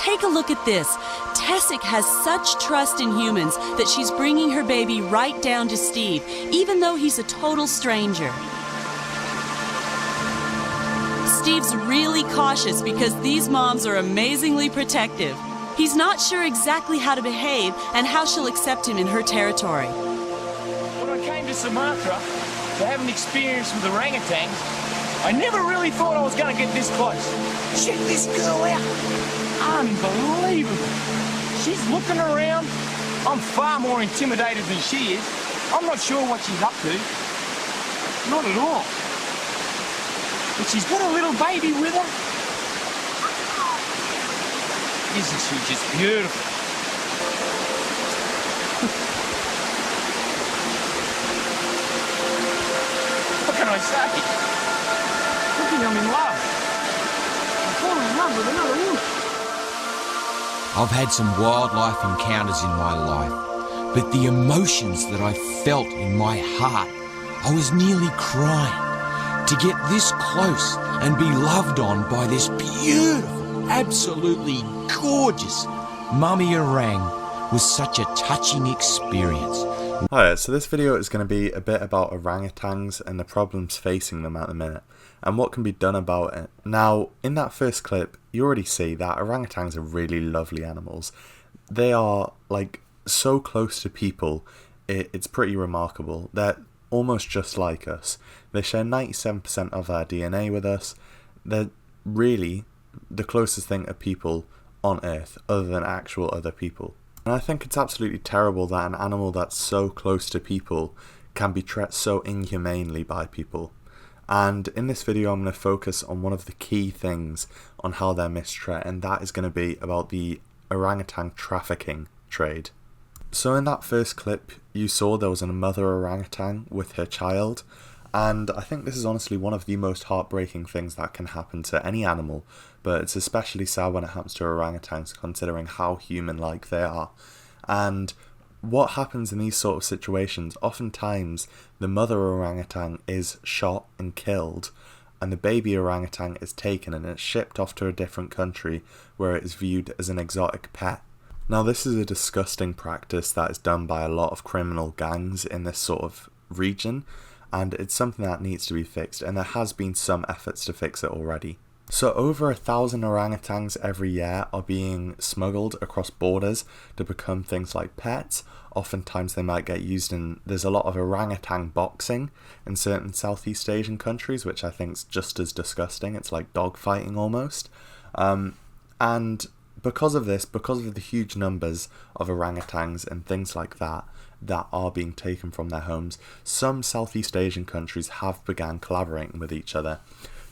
take a look at this. Tessic has such trust in humans that she's bringing her baby right down to Steve, even though he's a total stranger. Steve's really cautious because these moms are amazingly protective. He's not sure exactly how to behave and how she'll accept him in her territory. When I came to Sumatra to have an experience with orangutans, I never really thought I was going to get this close. Check this girl out. Unbelievable. She's looking around. I'm far more intimidated than she is. I'm not sure what she's up to. Not at all. But she's got a little baby with her. Isn't she just beautiful? What can I say? I think I'm in love. I'm falling in love with another woman. I've had some wildlife encounters in my life, but the emotions that I felt in my heart, I was nearly crying. To get this close and be loved on by this beautiful, absolutely gorgeous mummy orang was such a touching experience. Alright, so this video is going to be a bit about orangutans and the problems facing them at the minute, and what can be done about it. Now, in that first clip, you already see that orangutans are really lovely animals. They are, like, so close to people, it's pretty remarkable. They're almost just like us. They share 97% of their DNA with us. They're really the closest thing to people on Earth, other than actual other people. And I think it's absolutely terrible that an animal that's so close to people can be treated so inhumanely by people. And in this video I'm going to focus on one of the key things on how they're mistreated, and that is going to be about the orangutan trafficking trade. So in that first clip you saw there was a mother orangutan with her child, and I think this is honestly one of the most heartbreaking things that can happen to any animal, but it's especially sad when it happens to orangutans considering how human-like they are. And what happens in these sort of situations, oftentimes the mother orangutan is shot and killed, and the baby orangutan is taken and it's shipped off to a different country where it is viewed as an exotic pet. Now this is a disgusting practice that is done by a lot of criminal gangs in this sort of region, and it's something that needs to be fixed, and there has been some efforts to fix it already. So over 1,000 orangutans every year are being smuggled across borders to become things like pets. Oftentimes they might get used in, there's a lot of orangutan boxing in certain Southeast Asian countries, which I think is just as disgusting. It's like dog fighting almost. And because of this, because of the huge numbers of orangutans and things like that are being taken from their homes, some Southeast Asian countries have begun collaborating with each other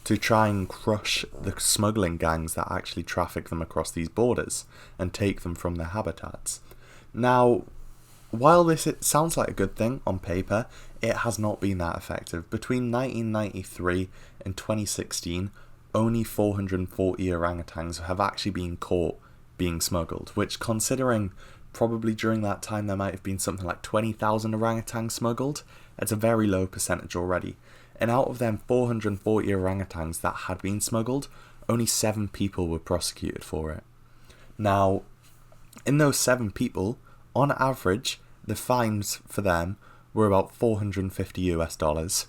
to try and crush the smuggling gangs that actually traffic them across these borders and take them from their habitats. Now, while it sounds like a good thing on paper, it has not been that effective. Between 1993 and 2016, only 440 orangutans have actually been caught being smuggled, which, considering probably during that time there might have been something like 20,000 orangutans smuggled, it's a very low percentage already. And out of them 440 orangutans that had been smuggled, only 7 people were prosecuted for it. Now, in those 7 people, on average, the fines for them were about $450 US,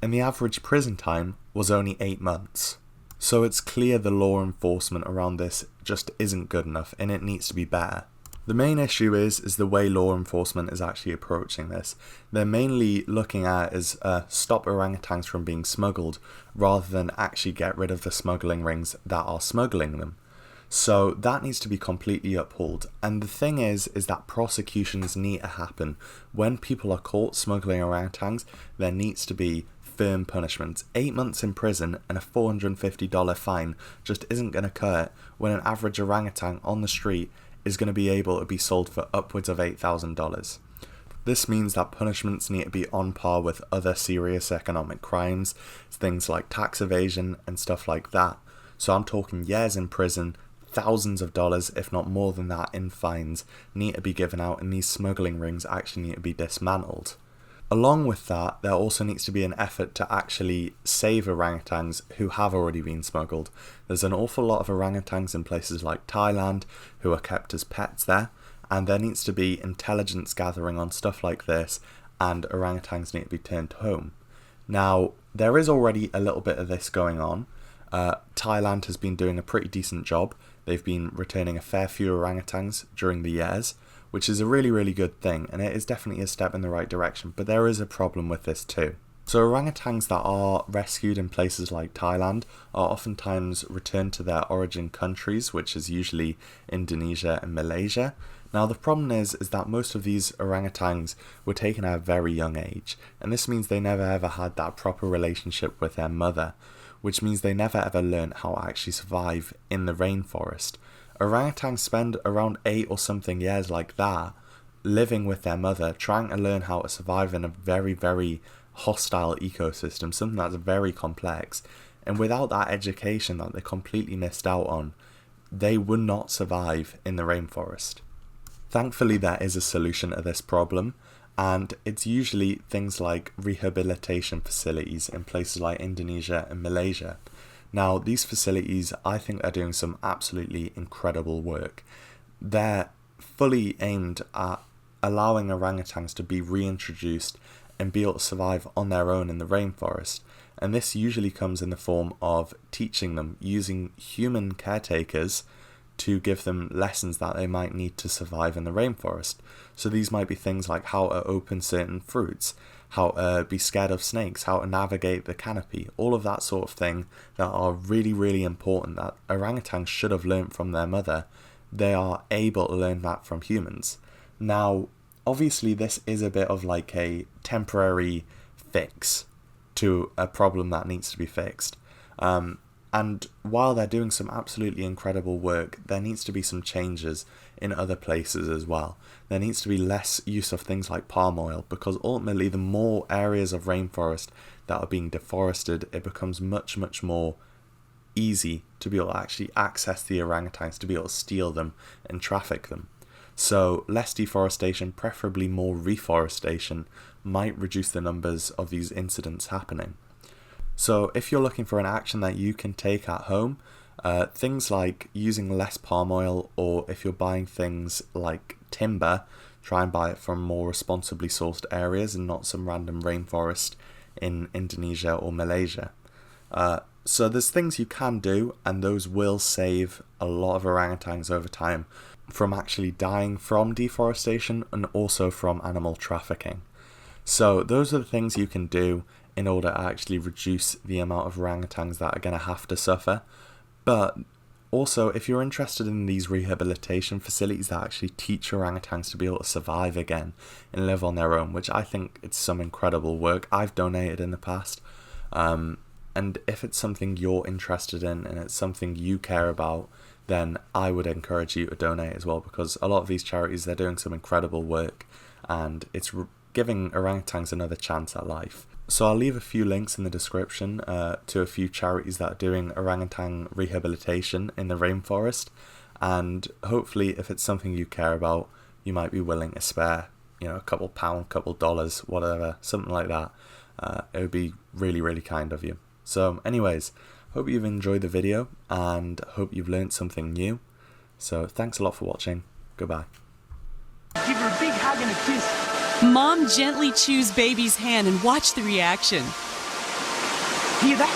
and the average prison time was only 8 months. So it's clear the law enforcement around this just isn't good enough, and it needs to be better. The main issue is the way law enforcement is actually approaching this. They're mainly looking at it as stop orangutans from being smuggled, rather than actually get rid of the smuggling rings that are smuggling them. So that needs to be completely upheld. And the thing is that prosecutions need to happen. When people are caught smuggling orangutans, there needs to be firm punishments. 8 months in prison and a $450 fine just isn't going to cut it when an average orangutan on the street is going to be able to be sold for upwards of $8,000. This means that punishments need to be on par with other serious economic crimes, things like tax evasion and stuff like that. So I'm talking years in prison, thousands of dollars, if not more than that, in fines need to be given out, and these smuggling rings actually need to be dismantled. Along with that, there also needs to be an effort to actually save orangutans who have already been smuggled. There's an awful lot of orangutans in places like Thailand who are kept as pets there, and there needs to be intelligence gathering on stuff like this, and orangutans need to be turned home. Now, there is already a little bit of this going on. Thailand has been doing a pretty decent job. They've been returning a fair few orangutans during the years, which is a really, really good thing, and it is definitely a step in the right direction, but there is a problem with this too. So orangutans that are rescued in places like Thailand are oftentimes returned to their origin countries, which is usually Indonesia and Malaysia. Now the problem is that most of these orangutans were taken at a very young age, and this means they never ever had that proper relationship with their mother, which means they never ever learned how to actually survive in the rainforest. Orangutans spend around 8 or something years like that, living with their mother, trying to learn how to survive in a very, very hostile ecosystem, something that's very complex. And without that education that they completely missed out on, they would not survive in the rainforest. Thankfully, there is a solution to this problem, and it's usually things like rehabilitation facilities in places like Indonesia and Malaysia. Now, these facilities, I think, are doing some absolutely incredible work. They're fully aimed at allowing orangutans to be reintroduced and be able to survive on their own in the rainforest. And this usually comes in the form of teaching them, using human caretakers to give them lessons that they might need to survive in the rainforest. So these might be things like how to open certain fruits, how to be scared of snakes, how to navigate the canopy, all of that sort of thing that are really, really important that orangutans should have learned from their mother. They are able to learn that from humans. Now, obviously this is a bit of like a temporary fix to a problem that needs to be fixed. And while they're doing some absolutely incredible work, there needs to be some changes in other places as well. There needs to be less use of things like palm oil, because ultimately the more areas of rainforest that are being deforested, it becomes much, much more easy to be able to actually access the orangutans, to be able to steal them and traffic them. So less deforestation, preferably more reforestation, might reduce the numbers of these incidents happening. So if you're looking for an action that you can take at home, things like using less palm oil, or if you're buying things like timber, try and buy it from more responsibly sourced areas and not some random rainforest in Indonesia or Malaysia. So there's things you can do, and those will save a lot of orangutans over time from actually dying from deforestation and also from animal trafficking. So those are the things you can do in order to actually reduce the amount of orangutans that are going to have to suffer. But also, if you're interested in these rehabilitation facilities that actually teach orangutans to be able to survive again and live on their own, which I think it's some incredible work. I've donated in the past. And if it's something you're interested in and it's something you care about, then I would encourage you to donate as well, because a lot of these charities, they're doing some incredible work, and it's giving orangutans another chance at life. So I'll leave a few links in the description to a few charities that are doing orangutan rehabilitation in the rainforest, and hopefully if it's something you care about, you might be willing to spare, a couple pound, couple dollars, whatever, something like that. It would be really, really kind of you. So anyways, hope you've enjoyed the video and hope you've learned something new. So thanks a lot for watching. Goodbye. Give her a big hug and a kiss. Mom gently chews baby's hand and watch the reaction. Hear that?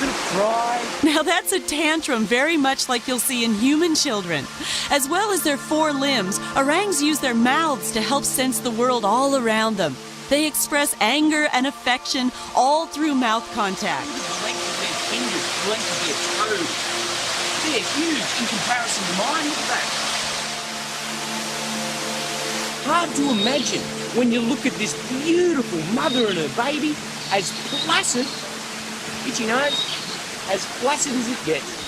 Little cry. Now that's a tantrum very much like you'll see in human children. As well as their 4 limbs, orangs use their mouths to help sense the world all around them. They express anger and affection all through mouth contact. Look at the length of their fingers, the length of their toes. They're huge in comparison to mine. Look at that. Hard to imagine when you look at this beautiful mother and her baby, as placid, itchy nose, as placid as it gets.